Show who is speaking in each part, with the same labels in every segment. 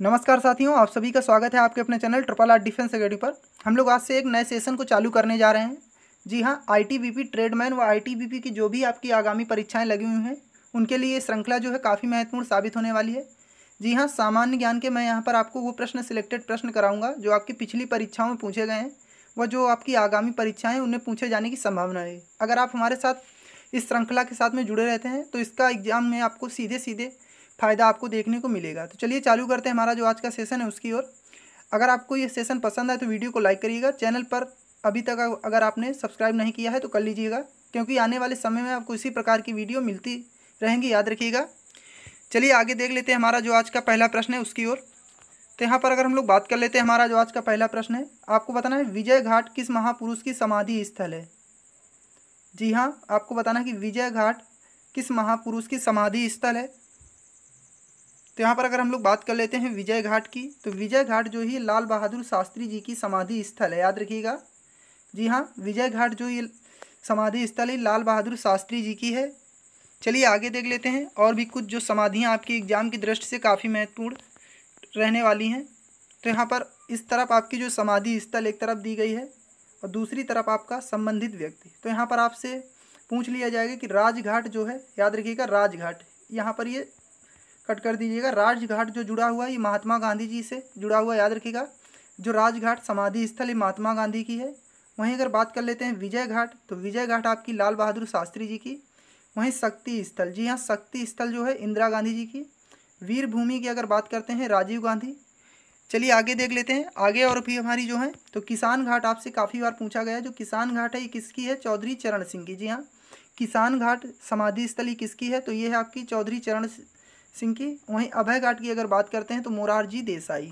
Speaker 1: नमस्कार साथियों, आप सभी का स्वागत है आपके अपने channel triple R defence academy पर। हम लोग आज से एक नए सेशन को चालू करने जा रहे हैं। जी हाँ, आईटीबीपी ट्रेडमैन व आईटीबीपी की जो भी आपकी आगामी परीक्षाएं लगी हुई हैं उनके लिए ये श्रृंखला जो है काफ़ी महत्वपूर्ण साबित होने वाली है। जी हाँ, सामान्य ज्ञान के मैं यहाँ पर आपको वो सिलेक्टेड प्रश्न कराऊँगा जो आपकी पिछली परीक्षाओं में पूछे गए हैं व जो आपकी आगामी परीक्षाएँ उनमें पूछे जाने की संभावना है। अगर आप हमारे साथ इस श्रृंखला के साथ में जुड़े रहते हैं तो इसका एग्जाम में आपको सीधे सीधे फ़ायदा आपको देखने को मिलेगा। तो चलिए चालू करते हैं हमारा जो आज का सेशन है उसकी ओर। अगर आपको ये सेशन पसंद आए तो वीडियो को लाइक करिएगा। चैनल पर अभी तक अगर आपने सब्सक्राइब नहीं किया है तो कर लीजिएगा, क्योंकि आने वाले समय में आपको इसी प्रकार की वीडियो मिलती रहेंगी, याद रखिएगा। चलिए आगे देख लेते हैं हमारा जो आज का पहला प्रश्न है उसकी ओर। तो यहाँ पर अगर हम लोग बात कर लेते हैं, हमारा जो आज का पहला प्रश्न है, आपको बताना है विजय घाट किस महापुरुष की समाधि स्थल है। जी हाँ, आपको बताना है कि विजय घाट किस महापुरुष की समाधि स्थल है। तो यहाँ पर अगर हम लोग बात कर लेते हैं विजय घाट की, तो विजय घाट जो ही लाल बहादुर शास्त्री जी की समाधि स्थल है, याद रखिएगा। जी हाँ, विजय घाट जो ये समाधि स्थल है लाल बहादुर शास्त्री जी की है। चलिए आगे देख लेते हैं और भी कुछ जो समाधियाँ आपकी एग्जाम की दृष्टि से काफ़ी महत्वपूर्ण रहने वाली हैं। तो यहाँ पर इस तरफ आपकी जो समाधि स्थल एक तरफ दी गई है और दूसरी तरफ आपका संबंधित व्यक्ति। तो यहाँ पर आपसे पूछ लिया जाएगा कि राजघाट जो है, याद रखिएगा राजघाट, यहाँ पर ये कट कर दीजिएगा। राजघाट जो जुड़ा हुआ है ये महात्मा गांधी जी से जुड़ा हुआ, याद रखिएगा। जो राजघाट समाधि स्थल ये महात्मा गांधी की है। वहीं अगर बात कर लेते हैं विजय घाट, तो विजय घाट आपकी लाल बहादुर शास्त्री जी की। वहीं शक्ति स्थल, जी हाँ, शक्ति स्थल जो है इंदिरा गांधी जी की। वीर भूमि की अगर बात करते हैं राजीव गांधी। चलिए आगे देख लेते हैं, आगे और भी हमारी जो है, तो किसान घाट आपसे काफ़ी बार पूछा गया है। जो किसान घाट है ये किसकी है, चौधरी चरण सिंह की। जी हाँ, किसान घाट समाधि स्थल ये किसकी है, तो ये है आपकी चौधरी चरण सिंह की। वहीं अभय घाट की अगर बात करते हैं तो मोरारजी देसाई।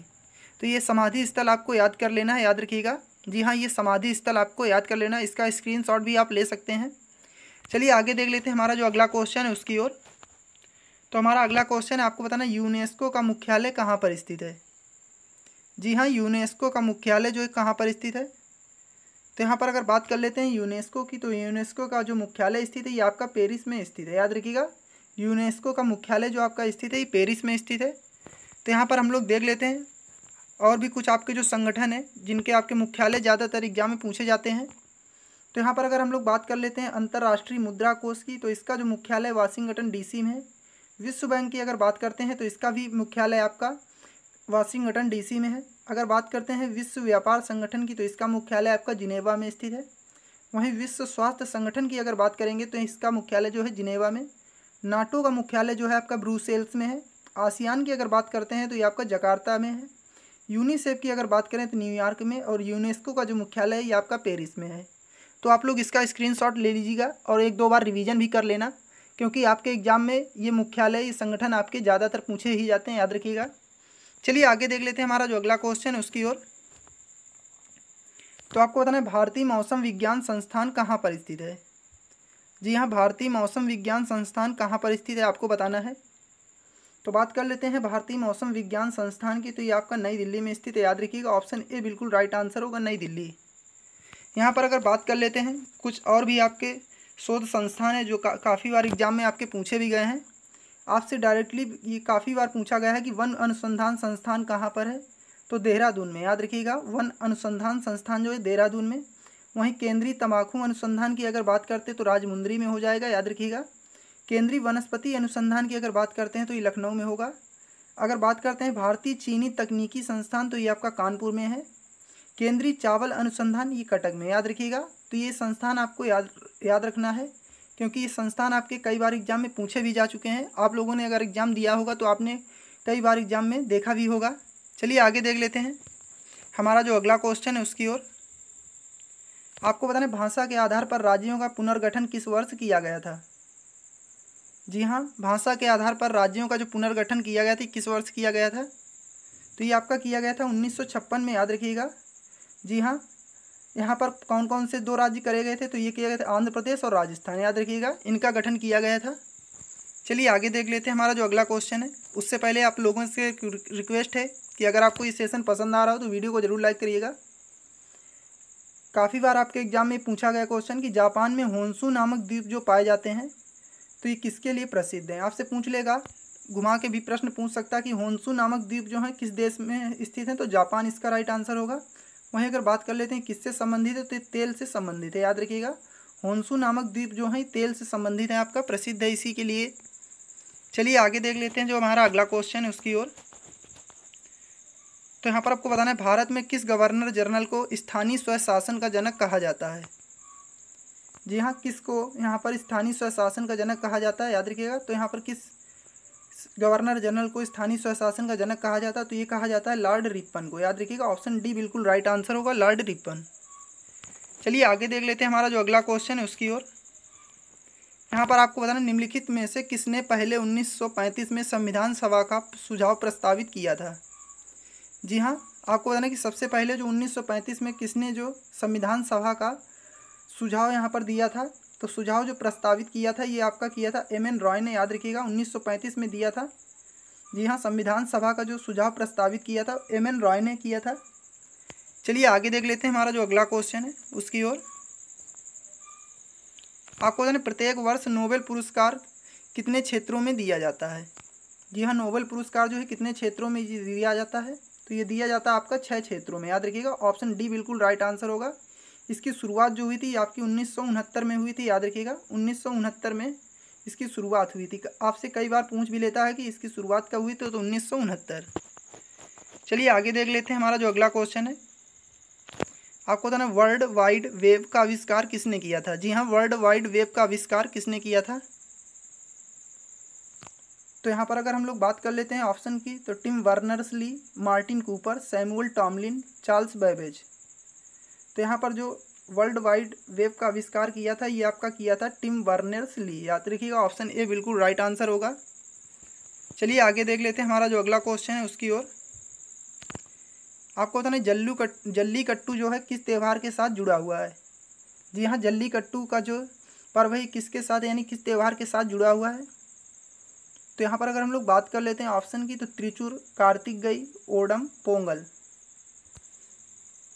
Speaker 1: तो ये समाधि स्थल आपको याद कर लेना है, याद रखिएगा। जी हाँ, ये समाधि स्थल आपको याद कर लेना है, इसका स्क्रीनशॉट भी आप ले सकते हैं। चलिए आगे देख लेते हैं हमारा जो अगला क्वेश्चन है उसकी ओर। तो हमारा अगला क्वेश्चन है, आपको बताना यूनेस्को का मुख्यालय कहाँ पर स्थित है। जी हाँ, यूनेस्को का मुख्यालय जो है कहाँ पर स्थित है। तो यहाँ पर अगर बात कर लेते हैं यूनेस्को की, तो यूनेस्को का जो मुख्यालय स्थित है ये आपका पेरिस में स्थित है, याद रखिएगा। यूनेस्को का मुख्यालय जो आपका स्थित है ये पेरिस में स्थित है। तो यहाँ पर हम लोग देख लेते हैं और भी कुछ आपके जो संगठन हैं जिनके आपके मुख्यालय ज़्यादातर एग्जाम में पूछे जाते हैं। तो यहाँ पर अगर हम लोग बात कर लेते हैं अंतर्राष्ट्रीय मुद्रा कोष की, तो इसका जो मुख्यालय वाशिंगटन डीसी में है। विश्व बैंक की अगर बात करते हैं तो इसका भी मुख्यालय आपका वाशिंगटन डीसी में है। अगर बात करते हैं विश्व व्यापार संगठन की, तो इसका मुख्यालय आपका जिनेवा में स्थित है। वहीं विश्व स्वास्थ्य संगठन की अगर बात करेंगे तो इसका मुख्यालय जो है जिनेवा में। नाटो का मुख्यालय जो है आपका ब्रुसेल्स में है। आसियान की अगर बात करते हैं तो ये आपका जकार्ता में है। यूनिसेफ की अगर बात करें तो न्यूयॉर्क में। और यूनेस्को का जो मुख्यालय है ये आपका पेरिस में है। तो आप लोग इसका स्क्रीनशॉट ले लीजिएगा और एक दो बार रिवीजन भी कर लेना, क्योंकि आपके एग्जाम में ये मुख्यालय, ये संगठन आपके ज़्यादातर पूछे ही जाते हैं, याद रखिएगा। चलिए आगे देख लेते हैं हमारा जो अगला क्वेश्चन है उसकी ओर। तो आपको बताना है भारतीय मौसम विज्ञान संस्थान कहाँ पर स्थित है। जी हाँ, भारतीय मौसम विज्ञान संस्थान कहाँ पर स्थित है आपको बताना है। तो बात कर लेते हैं भारतीय मौसम विज्ञान संस्थान की, तो ये आपका नई दिल्ली में स्थित है, याद रखिएगा। ऑप्शन ए बिल्कुल राइट आंसर होगा, नई दिल्ली। यहाँ पर अगर बात कर लेते हैं कुछ और भी आपके शोध संस्थान है जो काफ़ी बार एग्जाम में आपके पूछे भी गए हैं। आपसे डायरेक्टली ये काफ़ी बार पूछा गया है कि वन अनुसंधान संस्थान कहाँ पर है, तो देहरादून में, याद रखिएगा। वन अनुसंधान संस्थान जो है देहरादून में। वहीं केंद्रीय तंबाकू अनुसंधान की अगर बात करते हैं तो राजमुंदरी में हो जाएगा, याद रखिएगा। केंद्रीय वनस्पति अनुसंधान की अगर बात करते हैं तो ये लखनऊ में होगा। अगर बात करते हैं भारतीय चीनी तकनीकी संस्थान, तो ये आपका कानपुर में है। केंद्रीय चावल अनुसंधान ये कटक में, याद रखिएगा। तो ये संस्थान आपको याद रखना है, क्योंकि ये संस्थान आपके कई बार एग्जाम में पूछे भी जा चुके हैं। आप लोगों ने अगर एग्ज़ाम दिया होगा तो आपने कई बार एग्जाम में देखा भी होगा। चलिए आगे देख लेते हैं हमारा जो अगला क्वेश्चन है उसकी ओर। आपको बताना है भाषा के आधार पर राज्यों का पुनर्गठन किस वर्ष किया गया था। जी हाँ, भाषा के आधार पर राज्यों का जो पुनर्गठन किया गया था किस वर्ष किया गया था, तो ये आपका किया गया था 1956 में, याद रखिएगा। जी हाँ, यहाँ पर कौन कौन से दो राज्य करे गए थे, तो ये किया गया था आंध्र प्रदेश और राजस्थान, याद रखिएगा, इनका गठन किया गया था। चलिए आगे देख लेते हैं हमारा जो अगला क्वेश्चन है। उससे पहले आप लोगों से रिक्वेस्ट है कि अगर आपको ये सेशन पसंद आ रहा हो तो वीडियो को जरूर लाइक करिएगा। काफ़ी बार आपके एग्जाम में पूछा गया क्वेश्चन कि जापान में होन्शू नामक द्वीप जो पाए जाते हैं तो ये किसके लिए प्रसिद्ध हैं। आपसे पूछ लेगा घुमा के भी प्रश्न पूछ सकता है कि होन्शु नामक द्वीप जो है किस देश में स्थित है, तो जापान इसका राइट आंसर होगा। वहीं अगर बात कर लेते हैं किससे संबंधित है, तो ये तेल से संबंधित है, याद रखिएगा। होन्शु नामक द्वीप जो है तेल से संबंधित है, आपका प्रसिद्ध है इसी के लिए। चलिए आगे देख लेते हैं जो हमारा अगला क्वेश्चन है उसकी ओर। तो यहाँ पर आपको बताना है भारत में किस गवर्नर जनरल को स्थानीय स्वशासन का जनक कहा जाता है। जी हाँ, किसको यहाँ पर स्थानीय स्वशासन का जनक कहा जाता है, याद रखिएगा। तो यहाँ पर किस गवर्नर जनरल को स्थानीय स्वशासन का जनक कहा जाता है, तो ये कहा जाता है लॉर्ड रिपन को, याद रखिएगा। ऑप्शन डी बिल्कुल राइट आंसर होगा, लॉर्ड रिपन। चलिए आगे देख लेते हैं हमारा जो अगला क्वेश्चन है उसकी ओर। यहाँ पर आपको बताना निम्नलिखित में से किसने पहले 1935 में संविधान सभा का सुझाव प्रस्तावित किया था। जी हाँ, आपको बताना कि सबसे पहले जो 1935 में किसने जो संविधान सभा का सुझाव यहाँ पर दिया था, तो सुझाव जो प्रस्तावित किया था ये आपका किया था एम.एन. रॉय ने, याद रखिएगा। 1935 में दिया था। जी हाँ, संविधान सभा का जो सुझाव प्रस्तावित किया था एम.एन. रॉय ने किया था। चलिए आगे देख लेते हैं हमारा जो अगला क्वेश्चन है उसकी ओर। आपको बताना प्रत्येक वर्ष नोबेल पुरस्कार कितने क्षेत्रों में दिया जाता है। जी हाँ, नोबेल पुरस्कार जो है कितने क्षेत्रों में दिया जाता है, तो ये दिया जाता है आपका 6 क्षेत्रों में, याद रखिएगा। ऑप्शन डी बिल्कुल राइट आंसर होगा। इसकी शुरुआत जो हुई थी आपकी 1969 में हुई थी, याद रखिएगा। 1969 में इसकी शुरुआत हुई थी। आपसे कई बार पूछ भी लेता है कि इसकी शुरुआत कब हुई, तो 1969। चलिए आगे देख लेते हैं हमारा जो अगला क्वेश्चन है। आपको बताना वर्ल्ड वाइड वेब का आविष्कार किसने किया था। जी हाँ, वर्ल्ड वाइड वेब का आविष्कार किसने किया था, तो यहाँ पर अगर हम लोग बात कर लेते हैं ऑप्शन की, तो Tim Berners-Lee, Martin Cooper, Samuel Tomlin, Charles Babbage. तो यहाँ पर जो वर्ल्ड वाइड वेब का आविष्कार किया था ये आपका किया था टिम बर्नर्स-ली, याद रखिएगा। ऑप्शन ए बिल्कुल राइट आंसर होगा। चलिए आगे देख लेते हैं हमारा जो अगला क्वेश्चन है उसकी ओर। आपको बताना जल्लीकट्टू जो है किस त्यौहार के साथ जुड़ा हुआ है। जी हाँ, जल्लीकट्टू का जो पर्व है किसके साथ यानी किस त्यौहार के साथ जुड़ा हुआ है, तो यहाँ पर अगर हम लोग बात कर लेते हैं ऑप्शन की, तो त्रिचूर, कार्तिकगई, ओणम, पोंगल।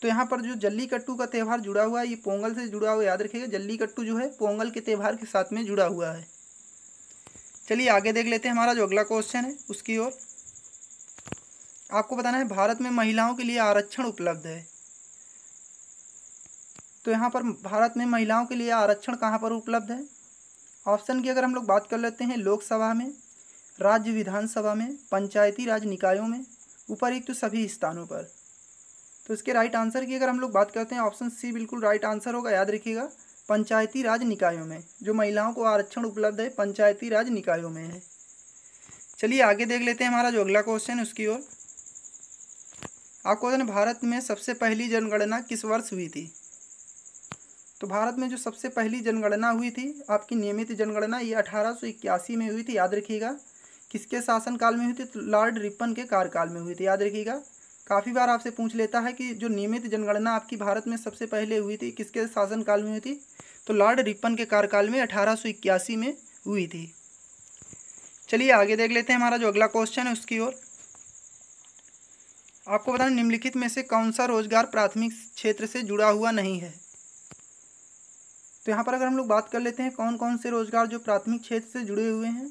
Speaker 1: तो यहाँ पर जो जल्लीकट्टू का त्यौहार जुड़ा हुआ है ये पोंगल से जुड़ा हुआ है, याद रखिएगा। जल्लीकट्टू जो है पोंगल के त्यौहार के साथ में जुड़ा हुआ है। चलिए आगे देख लेते हैं हमारा जो अगला क्वेश्चन है उसकी ओर। आपको बताना है भारत में महिलाओं के लिए आरक्षण उपलब्ध है। तो यहाँ पर भारत में महिलाओं के लिए आरक्षण कहाँ पर उपलब्ध है। ऑप्शन की अगर हम लोग बात कर लेते हैं लोकसभा में, राज्य विधानसभा में, पंचायती राज निकायों में, उपरोक्त सभी स्थानों पर। तो इसके राइट आंसर की अगर हम लोग बात करते हैं ऑप्शन सी बिल्कुल राइट आंसर होगा, याद रखिएगा। पंचायती राज निकायों में जो महिलाओं को आरक्षण उपलब्ध है पंचायती राज निकायों में है। चलिए आगे देख लेते हैं हमारा जो अगला क्वेश्चन है उसकी ओर। आपको बताना भारत में सबसे पहली जनगणना किस वर्ष हुई थी। तो भारत में जो सबसे पहली जनगणना हुई थी आपकी नियमित जनगणना ये 1881 में हुई थी, याद रखिएगा। किसके शासनकाल में हुई थी, तो लॉर्ड रिपन के कार्यकाल में हुई थी, याद रखिएगा। काफ़ी बार आपसे पूछ लेता है कि जो नियमित जनगणना आपकी भारत में सबसे पहले हुई थी किसके शासनकाल में हुई थी, तो लॉर्ड रिपन के कार्यकाल में 1881 में हुई थी। चलिए आगे देख लेते हैं हमारा जो अगला क्वेश्चन है उसकी ओर। आपको बताना निम्नलिखित में से कौन सा रोजगार प्राथमिक क्षेत्र से जुड़ा हुआ नहीं है। तो यहाँ पर अगर हम लोग बात कर लेते हैं कौन कौन से रोजगार जो प्राथमिक क्षेत्र से जुड़े हुए हैं,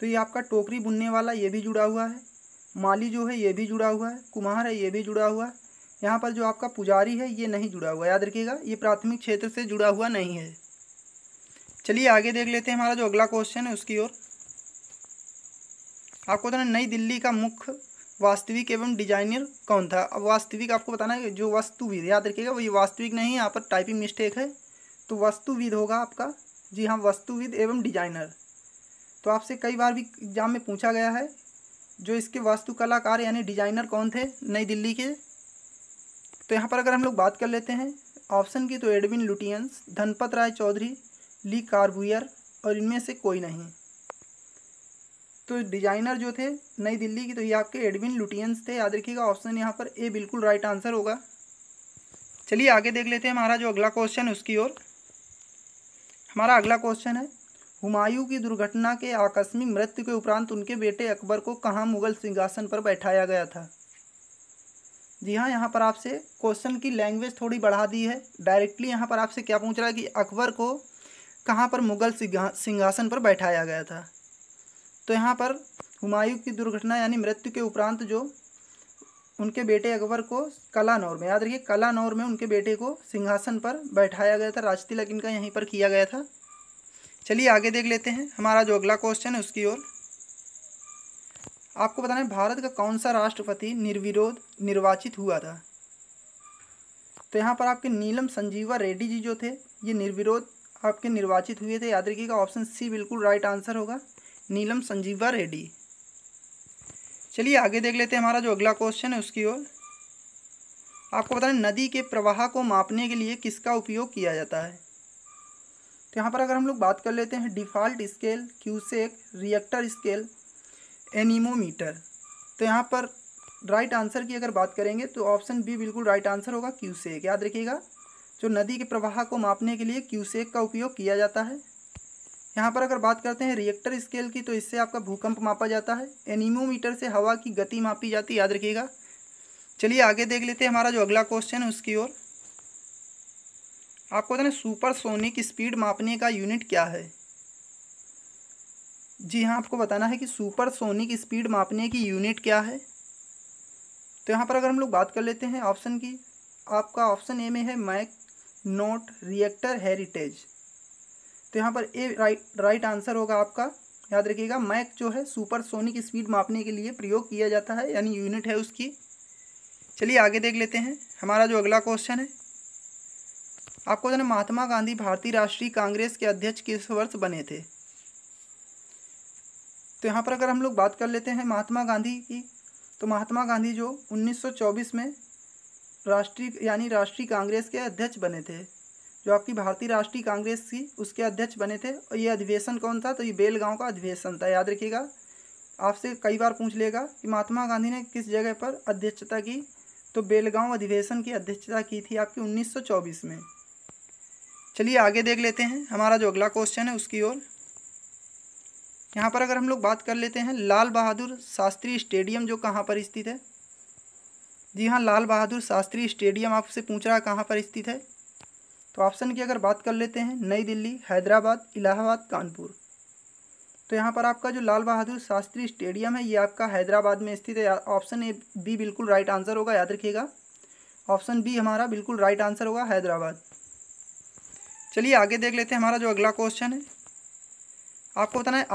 Speaker 1: तो ये आपका टोकरी बुनने वाला ये भी जुड़ा हुआ है, माली जो है ये भी जुड़ा हुआ है, कुम्हार है ये भी जुड़ा हुआ है। यहाँ पर जो आपका पुजारी है ये नहीं जुड़ा हुआ, याद रखिएगा। ये प्राथमिक क्षेत्र से जुड़ा हुआ नहीं है। चलिए आगे देख लेते हैं हमारा जो अगला क्वेश्चन है उसकी ओर। आपको बताना नई दिल्ली का मुख्य वास्तविक एवं डिजाइनर कौन था। अब वास्तविक आपको बताना है जो वास्तुविद, याद रखिएगा। वो ये वास्तविक नहीं है, यहाँ पर टाइपिंग मिस्टेक है, तो वास्तुविद होगा आपका। जी हाँ, वास्तुविद एवं डिजाइनर। तो आपसे कई बार भी एग्जाम में पूछा गया है जो इसके वास्तुकलाकार यानी डिजाइनर कौन थे नई दिल्ली के। तो यहाँ पर अगर हम लोग बात कर लेते हैं ऑप्शन की, तो एडविन लुटियंस, धनपत राय चौधरी, ली कार्बुयर और इनमें से कोई नहीं। तो डिजाइनर जो थे नई दिल्ली की, तो ये आपके एडविन लुटियंस थे, याद रखिएगा। ऑप्शन यहाँ पर ए बिल्कुल राइट आंसर होगा। चलिए आगे देख लेते हैं हमारा जो अगला क्वेश्चन है उसकी ओर। हमारा अगला क्वेश्चन है हुमायूं की दुर्घटना के आकस्मिक मृत्यु के उपरांत उनके बेटे अकबर को कहाँ मुगल सिंहासन पर बैठाया गया था। जी हाँ, यहाँ पर आपसे क्वेश्चन की लैंग्वेज थोड़ी बढ़ा दी है। डायरेक्टली यहाँ पर आपसे क्या पूछ रहा है कि अकबर को कहाँ पर मुगल सिंहासन पर बैठाया गया था। तो यहाँ पर हुमायूं की दुर्घटना यानी मृत्यु के उपरांत जो उनके बेटे अकबर को कलानौर में, याद रखिए कलानौर में उनके बेटे को सिंहासन पर बैठाया गया था। राजतिलक इनका यहीं पर किया गया था। चलिए आगे देख लेते हैं हमारा जो अगला क्वेश्चन है उसकी ओर। आपको बताना है भारत का कौन सा राष्ट्रपति निर्विरोध निर्वाचित हुआ था। तो यहाँ पर आपके नीलम संजीवा रेड्डी जी जो थे ये निर्विरोध आपके निर्वाचित हुए थे। याद रखिएगा ऑप्शन सी बिल्कुल राइट आंसर होगा, नीलम संजीवा रेड्डी। चलिए आगे देख लेते हैं हमारा जो अगला क्वेश्चन है उसकी ओर। आपको बताएं नदी के प्रवाह को मापने के लिए किसका उपयोग किया जाता है। तो यहाँ पर अगर हम लोग बात कर लेते हैं default scale, cusec, Richter scale, anemometer. तो यहाँ पर राइट आंसर की अगर बात करेंगे तो ऑप्शन बी बिल्कुल राइट आंसर होगा, क्यूसेक। याद रखिएगा जो नदी के प्रवाह को मापने के लिए क्यूसेक का उपयोग किया जाता है। यहाँ पर अगर बात करते हैं रिएक्टर स्केल की तो इससे आपका भूकंप मापा जाता है। एनीमोमीटर से हवा की गति मापी जाती है, याद रखिएगा। चलिए आगे देख लेते हैं हमारा जो अगला क्वेश्चन है उसकी ओर। आपको बताना सुपरसोनिक स्पीड मापने का यूनिट क्या है। जी हाँ, आपको बताना है कि सुपरसोनिक स्पीड मापने की यूनिट क्या है। तो यहाँ पर अगर हम लोग बात कर लेते हैं ऑप्शन की, आपका ऑप्शन ए में है मैक, नोट, रिएक्टर, हेरिटेज। तो यहाँ पर ए राइट आंसर होगा आपका। याद रखिएगा मैक जो है सुपरसोनिक स्पीड मापने के लिए प्रयोग किया जाता है, यानी यूनिट है उसकी। चलिए आगे देख लेते हैं हमारा जो अगला क्वेश्चन है। आपको जाना महात्मा गांधी भारतीय राष्ट्रीय कांग्रेस के अध्यक्ष किस वर्ष बने थे। तो यहाँ पर अगर हम लोग बात कर लेते हैं महात्मा गांधी की, तो महात्मा गांधी जो 1924 में राष्ट्रीय कांग्रेस के अध्यक्ष बने थे। जो आपकी भारतीय राष्ट्रीय कांग्रेस थी उसके अध्यक्ष बने थे। और ये अधिवेशन कौन था, तो ये बेलगांव का अधिवेशन था। याद रखिएगा आपसे कई बार पूछ लेगा कि महात्मा गांधी ने किस जगह पर अध्यक्षता की, तो बेलगांव अधिवेशन की अध्यक्षता की थी आपकी 1924 में। चलिए आगे देख लेते हैं हमारा जो अगला क्वेश्चन है उसकी ओर। यहाँ पर अगर हम लोग बात कर लेते हैं लाल बहादुर शास्त्री स्टेडियम जो कहाँ पर स्थित है। जी हाँ, लाल बहादुर शास्त्री स्टेडियम आपसे पूछ रहा है कहाँ पर स्थित है। तो ऑप्शन की अगर बात कर लेते हैं नई दिल्ली, हैदराबाद, इलाहाबाद, कानपुर। तो यहाँ पर आपका जो लाल बहादुर शास्त्री स्टेडियम है ये आपका हैदराबाद में स्थित है। ऑप्शन ए बी बिल्कुल राइट आंसर होगा, याद रखिएगा ऑप्शन बी हमारा बिल्कुल राइट आंसर होगा, हैदराबाद। चलिए आगे देख लेते हैं हमारा जो अगला क्वेश्चन है। आपको बताना है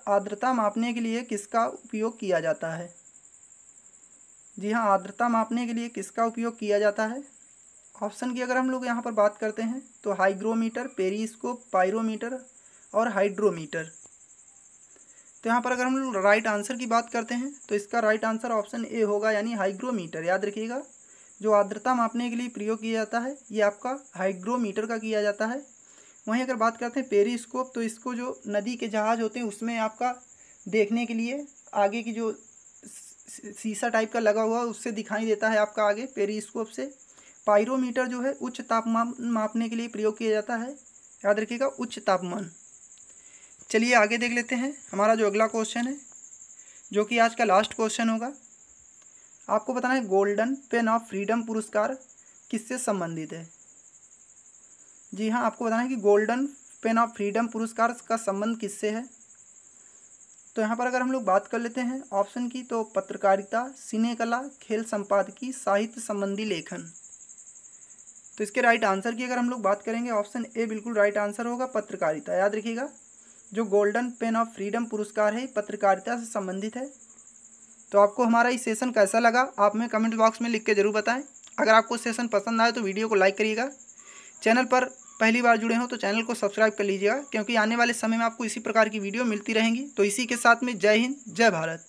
Speaker 1: आर्द्रता मापने के लिए किसका उपयोग किया जाता है। जी हाँ, आर्द्रता मापने के लिए किसका उपयोग किया जाता है। ऑप्शन की अगर हम लोग यहाँ पर बात करते हैं तो हाइग्रोमीटर, पेरिस्कोप, पायरोमीटर और हाइड्रोमीटर। तो यहाँ पर अगर हम लोग राइट आंसर की बात करते हैं तो इसका राइट आंसर ऑप्शन ए होगा, यानी हाइग्रोमीटर। याद रखिएगा जो आर्द्रता मापने के लिए प्रयोग किया जाता है ये आपका हाइग्रोमीटर का किया जाता है। वहीं अगर बात करते हैं पेरिस्कोप, तो इसको जो नदी के जहाज़ होते हैं उसमें आपका देखने के लिए आगे की जो शीशा टाइप का लगा हुआ है उससे दिखाई देता है आपका आगे पेरिस्कोप से। पायरोमीटर जो है उच्च तापमान मापने के लिए प्रयोग किया जाता है। याद रखिएगा उच्च तापमान। चलिए आगे देख लेते हैं हमारा जो अगला क्वेश्चन है जो कि आज का लास्ट क्वेश्चन होगा। आपको बताना है गोल्डन पेन ऑफ फ्रीडम पुरस्कार किससे संबंधित है। जी हाँ, आपको बताना है कि गोल्डन पेन ऑफ फ्रीडम पुरस्कार का संबंध किससे है। तो यहाँ पर अगर हम लोग बात कर लेते हैं ऑप्शन की, तो पत्रकारिता, सिनेकला, खेल संपादकी, साहित्य संबंधी लेखन। तो इसके राइट आंसर की अगर हम लोग बात करेंगे ऑप्शन ए बिल्कुल राइट आंसर होगा, पत्रकारिता। याद रखिएगा जो गोल्डन पेन ऑफ फ्रीडम पुरस्कार है पत्रकारिता से संबंधित है। तो आपको हमारा ये सेशन कैसा लगा आप हमें कमेंट बॉक्स में लिख के ज़रूर बताएं। अगर आपको सेशन पसंद आए तो वीडियो को लाइक करिएगा। चैनल पर पहली बार जुड़े हो तो चैनल को सब्सक्राइब कर लीजिएगा, क्योंकि आने वाले समय में आपको इसी प्रकार की वीडियो मिलती रहेंगी। तो इसी के साथ में जय हिंद, जय भारत।